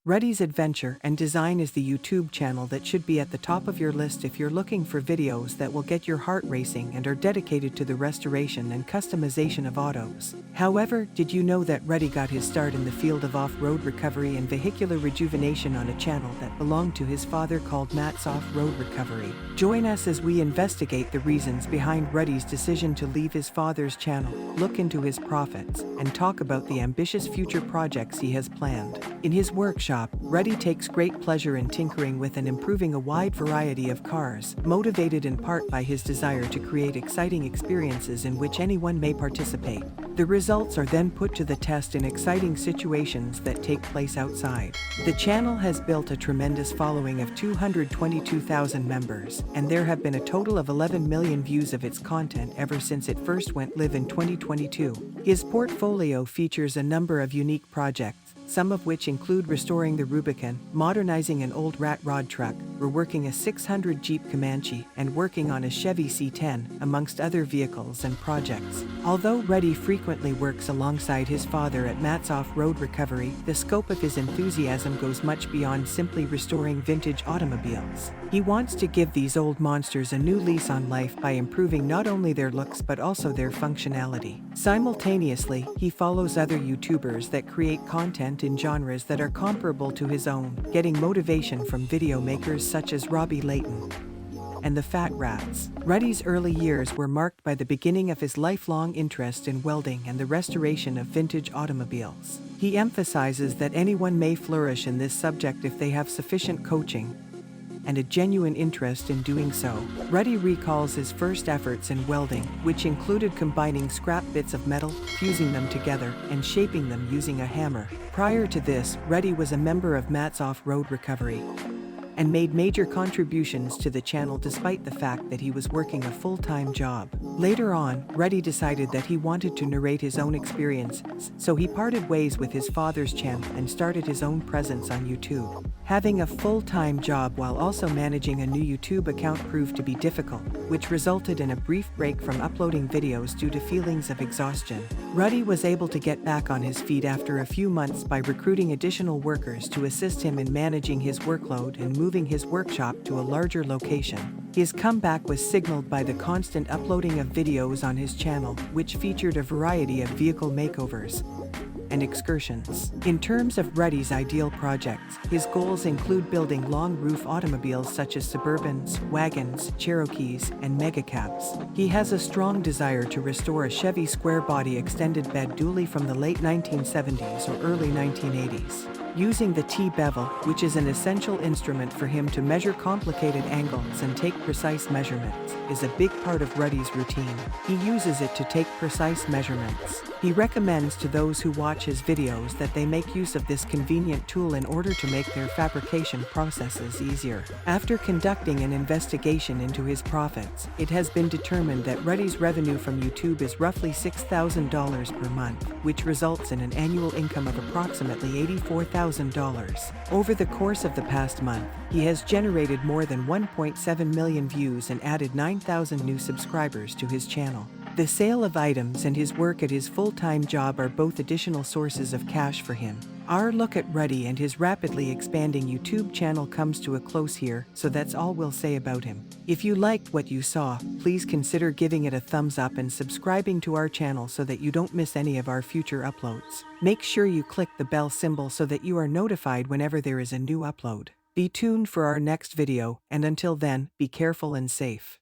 Rudy's Adventure and Design is the YouTube channel that should be at the top of your list if you're looking for videos that will get your heart racing and are dedicated to the restoration and customization of autos. However, did you know that Rudy got his start in the field of off-road recovery and vehicular rejuvenation on a channel that belonged to his father called Matt's Off-Road Recovery? Join us as we investigate the reasons behind Rudy's decision to leave his father's channel, look into his profits, and talk about the ambitious future projects he has planned. In his workshop, Rudy takes great pleasure in tinkering with and improving a wide variety of cars, motivated in part by his desire to create exciting experiences in which anyone may participate. The results are then put to the test in exciting situations that take place outside. The channel has built a tremendous following of 222,000 members, and there have been a total of 11 million views of its content ever since it first went live in 2022. His portfolio features a number of unique projects, some of which include restoring the Rubicon, modernizing an old rat rod truck, reworking a 600 Jeep Comanche, and working on a Chevy C10, amongst other vehicles and projects. Although Rudy frequently works alongside his father at Matt's Off-Road Recovery, the scope of his enthusiasm goes much beyond simply restoring vintage automobiles. He wants to give these old monsters a new lease on life by improving not only their looks but also their functionality. Simultaneously, he follows other YouTubers that create content in genres that are comparable to his own, getting motivation from video makers such as Robbie Layton and the Fat Rats. Rudy's early years were marked by the beginning of his lifelong interest in welding and the restoration of vintage automobiles. He emphasizes that anyone may flourish in this subject if they have sufficient coaching and a genuine interest in doing so. Rudy recalls his first efforts in welding, which included combining scrap bits of metal, fusing them together, and shaping them using a hammer. Prior to this, Rudy was a member of Matt's Off-Road Recovery and made major contributions to the channel despite the fact that he was working a full-time job. Later on, Rudy decided that he wanted to narrate his own experiences, so he parted ways with his father's channel and started his own presence on YouTube. Having a full-time job while also managing a new YouTube account proved to be difficult, which resulted in a brief break from uploading videos due to feelings of exhaustion. Rudy was able to get back on his feet after a few months by recruiting additional workers to assist him in managing his workload and moving his workshop to a larger location. His comeback was signaled by the constant uploading of videos on his channel, which featured a variety of vehicle makeovers and excursions. In terms of Rudy's ideal projects, his goals include building long-roof automobiles such as Suburbans, wagons, Cherokees, and megacabs. He has a strong desire to restore a Chevy square-body extended bed dually from the late 1970s or early 1980s. Using the T-bevel, which is an essential instrument for him to measure complicated angles and take precise measurements, is a big part of Rudy's routine. He uses it to take precise measurements. He recommends to those who watch his videos that they make use of this convenient tool in order to make their fabrication processes easier. After conducting an investigation into his profits, it has been determined that Rudy's revenue from YouTube is roughly $6,000 per month, which results in an annual income of approximately $84,000. Over the course of the past month, he has generated more than 1.7 million views and added 9,000 new subscribers to his channel. The sale of items and his work at his full-time job are both additional sources of cash for him. Our look at Rudy and his rapidly expanding YouTube channel comes to a close here, so that's all we'll say about him. If you liked what you saw, please consider giving it a thumbs up and subscribing to our channel so that you don't miss any of our future uploads. Make sure you click the bell symbol so that you are notified whenever there is a new upload. Be tuned for our next video, and until then, be careful and safe.